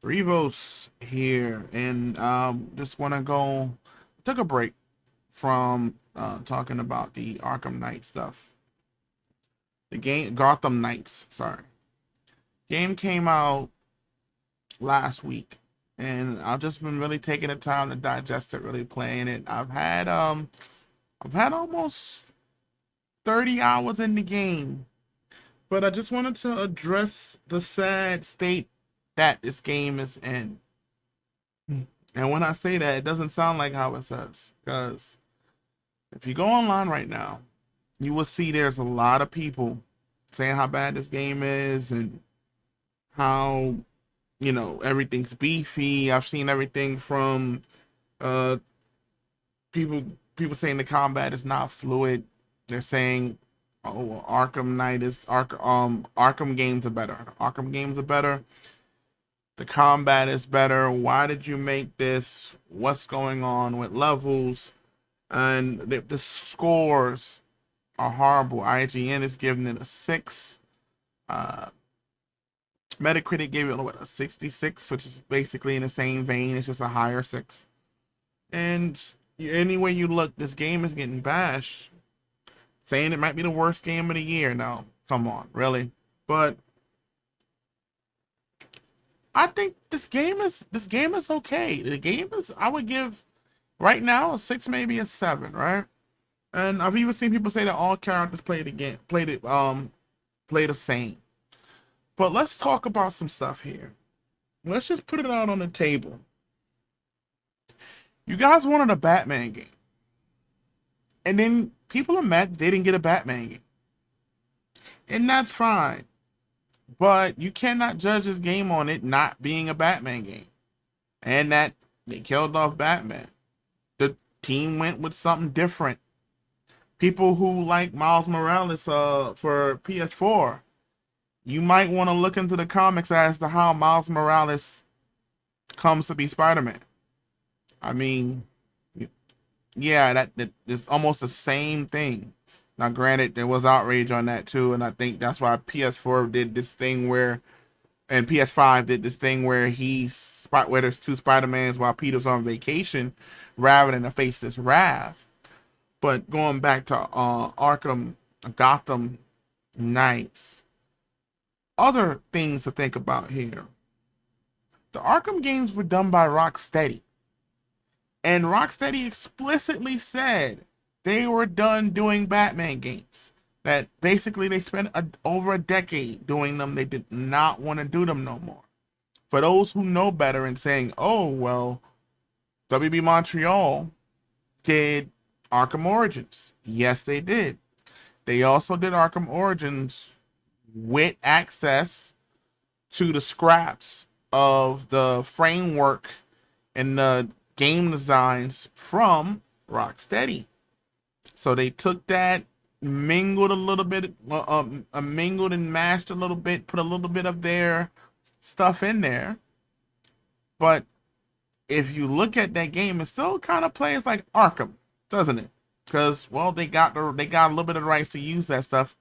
Rivos here, and just want to go. Took a break from talking about the Arkham Knight stuff. The game Gotham Knights, sorry, game came out last week, and I've just been really taking the time to digest it, really playing it. I've had almost 30 hours in the game, but I just wanted to address the sad state that this game is in. And when I say that, it doesn't sound like how it says. Because if you go online right now, you will see there's a lot of people saying how bad this game is and how, everything's beefy. I've seen everything from uh people people saying the combat is not fluid. They're saying, oh, well, Arkham games are better. Arkham games are better. The combat is better. Why did you make this? What's going on with levels? And the scores are horrible. IGN is giving it a 6. Uh, Metacritic gave it a 66, which is basically in the same vein. It's just a higher 6. And any way you look, this game is getting bashed. Saying it might be the worst game of the year. No, come on, really. But I think this game is okay. The game is, I would give right now a 6, maybe a 7, right? And I've even seen people say that all characters play the same. But let's talk about some stuff here. Let's just put it out on the table. You guys wanted a Batman game. And then people are mad they didn't get a Batman game. And that's fine. But you cannot judge this game on it not being a Batman game. And that they killed off Batman. The team went with something different. People who like Miles Morales for PS4, you might want to look into the comics as to how Miles Morales comes to be Spider-Man. I mean, yeah, that is almost the same thing. Now, granted, there was outrage on that too, and I think that's why PS4 did this thing where, and PS5 did this thing where where there's two Spider-Mans while Peter's on vacation, rather than to face this wrath. But going back to Gotham Knights, other things to think about here. The Arkham games were done by Rocksteady. And Rocksteady explicitly said they were done doing Batman games. That basically they spent over a decade doing them. They did not want to do them no more. For those who know better and saying, oh, well, WB Montreal did Arkham Origins. Yes, they did. They also did Arkham Origins with access to the scraps of the framework and the game designs from Rocksteady. So they took that, mingled a little bit, mingled and mashed a little bit, put a little bit of their stuff in there. But if you look at that game, it still kind of plays like Arkham, doesn't it? Because, well, they got a little bit of the rights to use that stuff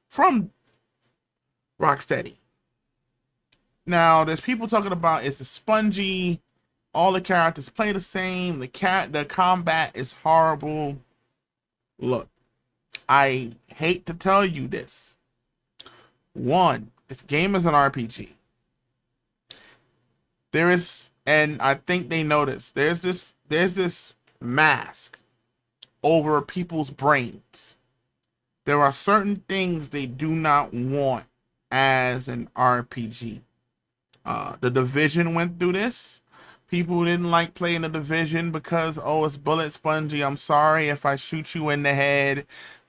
from Rocksteady. Now, there's people talking about it's the spongy, all the characters play the same, the combat is horrible. Look, I hate to tell you this. One, this game is an RPG. There is, and I think they noticed, there's this mask over people's brains. There are certain things they do not want as an RPG. The Division went through this. People didn't like playing the Division because, oh, it's bullet spongy. I'm sorry if I shoot you in the head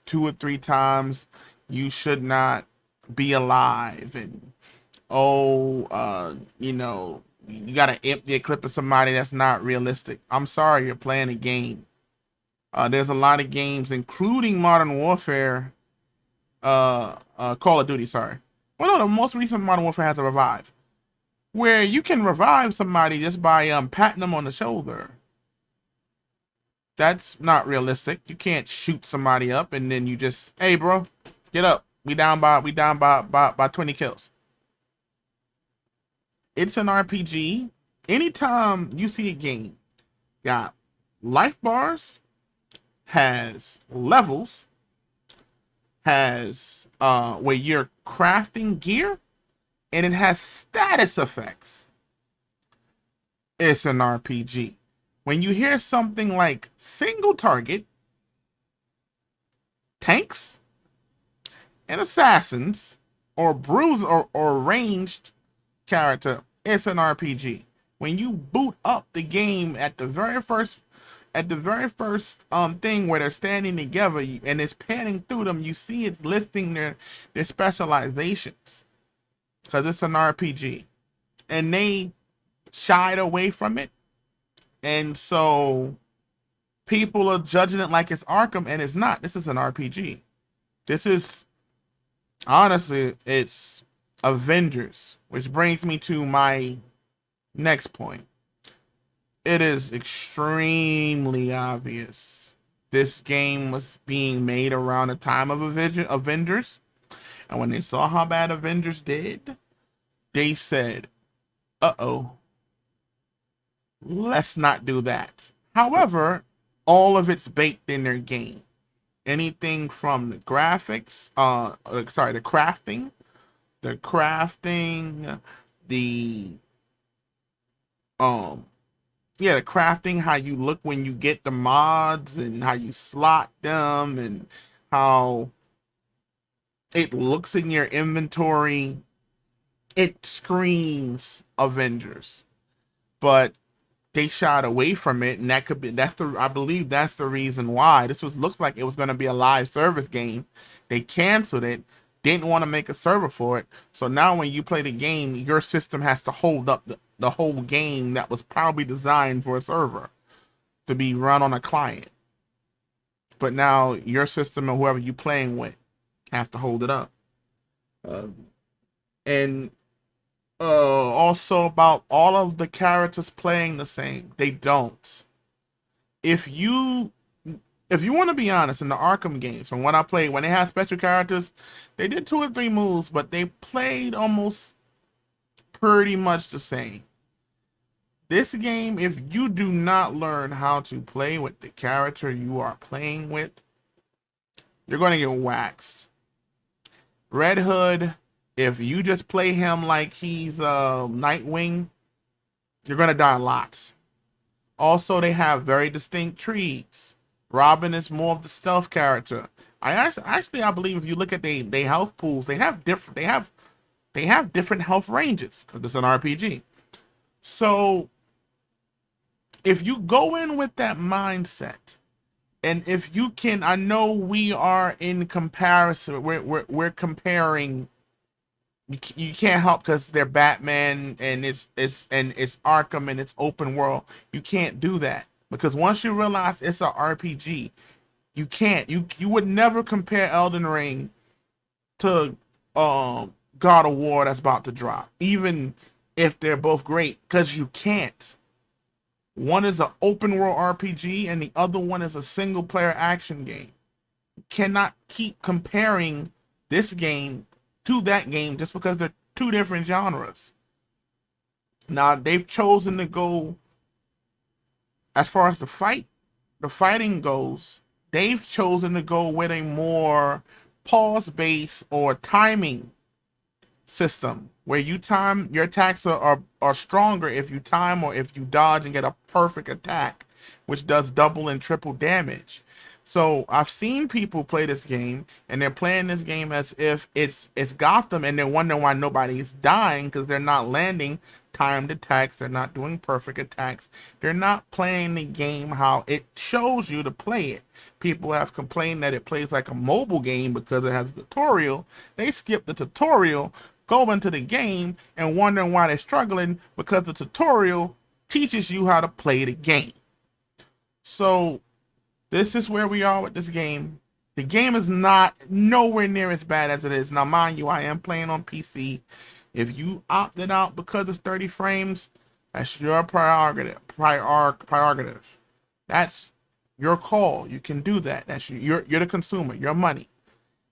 2 or 3 times, you should not be alive. And, oh, you got to empty a clip of somebody that's not realistic. I'm sorry, you're playing a game. There's a lot of games, including Modern Warfare, Call of Duty, sorry. Well, no, the most recent Modern Warfare has a revive, where you can revive somebody just by patting them on the shoulder. That's not realistic. You can't shoot somebody up and then you just, hey bro, get up. We down by 20 kills. It's an RPG. Anytime you see a game got life bars, has levels, has where you're crafting gear, and it has status effects, it's an RPG. When you hear something like single target, tanks, and assassins, or bruise or ranged character, it's an RPG. When you boot up the game at the very first thing where they're standing together and it's panning through them, you see it's listing their specializations because it's an RPG, and they shied away from it, and so people are judging it like it's Arkham, and it's not. This is an RPG. This is honestly, it's Avengers, which brings me to my next point. It is extremely obvious this game was being made around the time of Avengers, and when they saw how bad Avengers did, they said, "Uh-oh, let's not do that." However, all of it's baked in their game. Anything from the graphics, the crafting, the um, yeah, the crafting, how you look when you get the mods, and how you slot them, and how it looks in your inventory. It screams Avengers, but they shied away from it, and I believe that's the reason why this looks like it was going to be a live service game. They canceled it, didn't want to make a server for it, so now when you play the game, your system has to hold up the whole game that was probably designed for a server to be run on a client, but now your system and whoever you're playing with have to hold it up. uh, and Also, about all of the characters playing the same, they don't. If you if you want to be honest, in the Arkham games, from what I played, when they had special characters, they did 2 or 3 moves, but they played almost pretty much the same. This game, if you do not learn how to play with the character you are playing with, you're going to get waxed. Red Hood, if you just play him like he's Nightwing, you're going to die lots. Also, they have very distinct trees. Robin is more of the stealth character. I believe if you look at they health pools, they have different health ranges because it's an RPG. So if you go in with that mindset, and if you can, I know we are in comparison. We're comparing. You can't help because they're Batman, and it's Arkham, and it's open world. You can't do that because once you realize it's a RPG, you can't. You would never compare Elden Ring to God of War that's about to drop, even if they're both great, because you can't. One is an open world RPG, and the other one is a single player action game. You cannot keep comparing this game to that game just because they're two different genres. Now they've chosen to go as far as the fighting goes. They've chosen to go with a more pause based or timing system where you time your attacks are stronger if you time or if you dodge and get a perfect attack, which does double and triple damage. So I've seen people play this game, and they're playing this game as if it's Gotham, and they're wondering why nobody's dying because they're not landing timed attacks, they're not doing perfect attacks, they're not playing the game how it shows you to play it. People have complained that it plays like a mobile game because it has a tutorial. They skip the tutorial, go into the game, and wondering why they're struggling because the tutorial teaches you how to play the game. So this is where we are with this game. The game is not nowhere near as bad as it is. Now, mind you, I am playing on PC. If you opted out because it's 30 frames, that's your prerogative. That's your call. You can do that. That's you're the consumer, your money.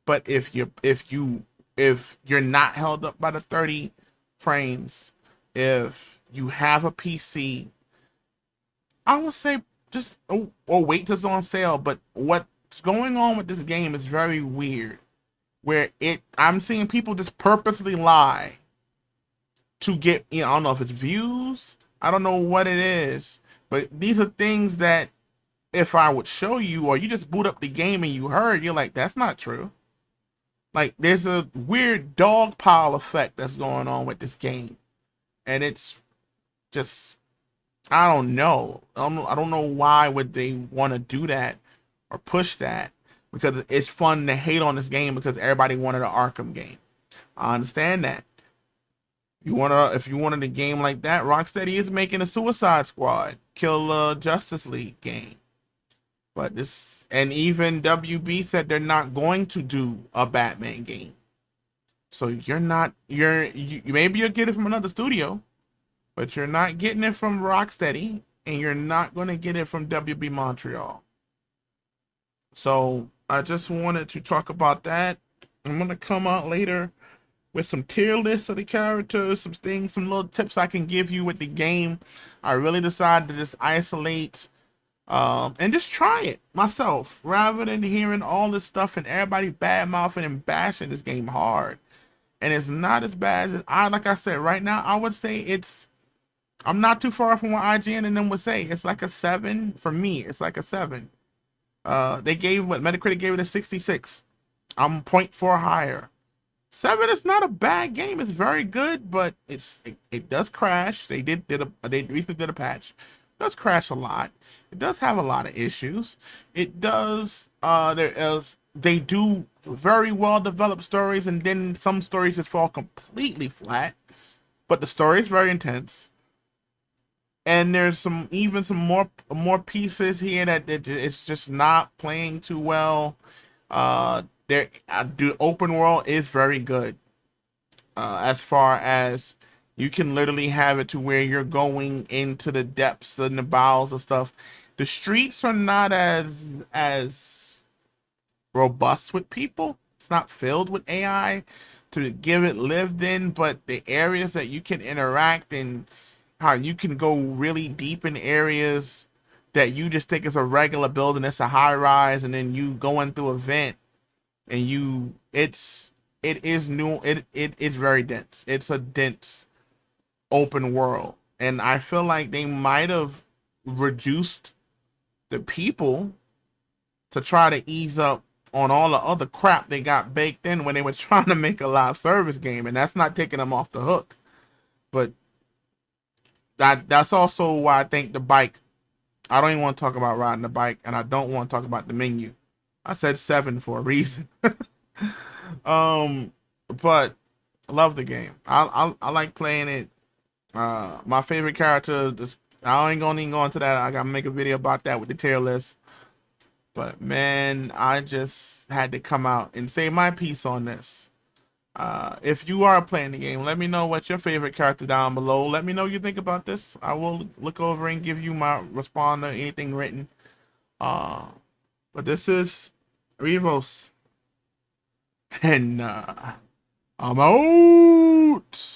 But if you're not held up by the 30 frames, if you have a PC, I would say just or wait till it's on sale. But what's going on with this game is very weird. Where I'm seeing people just purposely lie to get, I don't know if it's views, I don't know what it is, but these are things that if I would show you, or you just boot up the game and you heard, you're like, that's not true. Like, there's a weird dog pile effect that's going on with this game, and it's just, I don't know. I don't know why would they want to do that or push that, because it's fun to hate on this game because everybody wanted an Arkham game. I understand that. If you wanted a game like that, Rocksteady is making a Suicide Squad, Kill Justice League game. But this, and even WB said they're not going to do a Batman game. So maybe you'll get it from another studio, but you're not getting it from Rocksteady, and you're not going to get it from WB Montreal. So I just wanted to talk about that. I'm going to come out later with some tier lists of the characters, some things, some little tips I can give you with the game. I really decided to just isolate and just try it myself, rather than hearing all this stuff and everybody bad mouthing and bashing this game hard. And it's not as bad as like I said, right now, I would say I'm not too far from what IGN and them would say. It's like a 7 for me. It's like a 7. Metacritic gave it a 66. I'm 0.4 higher. 7 is not a bad game. It's very good, but it does crash. They recently did a patch. It does crash a lot. It does have a lot of issues. It does they do very well developed stories, and then some stories just fall completely flat. But the story is very intense. And there's some more pieces here that it's just not playing too well. The open world is very good. As far as you can literally have it to where you're going into the depths and the bowels of stuff. The streets are not as robust with people. It's not filled with AI to give it lived in, but the areas that you can interact in, how you can go really deep in areas that you just think is a regular building, it's a high rise, and then you go into a vent and it is new. It is very dense. It's a dense open world, and I feel like they might have reduced the people to try to ease up on all the other crap they got baked in when they were trying to make a live service game, and that's not taking them off the hook. But that's also why I think the bike. I don't even want to talk about riding the bike, and I don't want to talk about the menu. I said 7 for a reason. But I love the game. I like playing it. My favorite character. I ain't gonna even go into that. I gotta make a video about that with the tier list. But man, I just had to come out and say my piece on this. If you are playing the game, let me know what's your favorite character down below. Let me know what you think about this. I will look over and give you my respond to anything written. But this is Revos, and I'm out.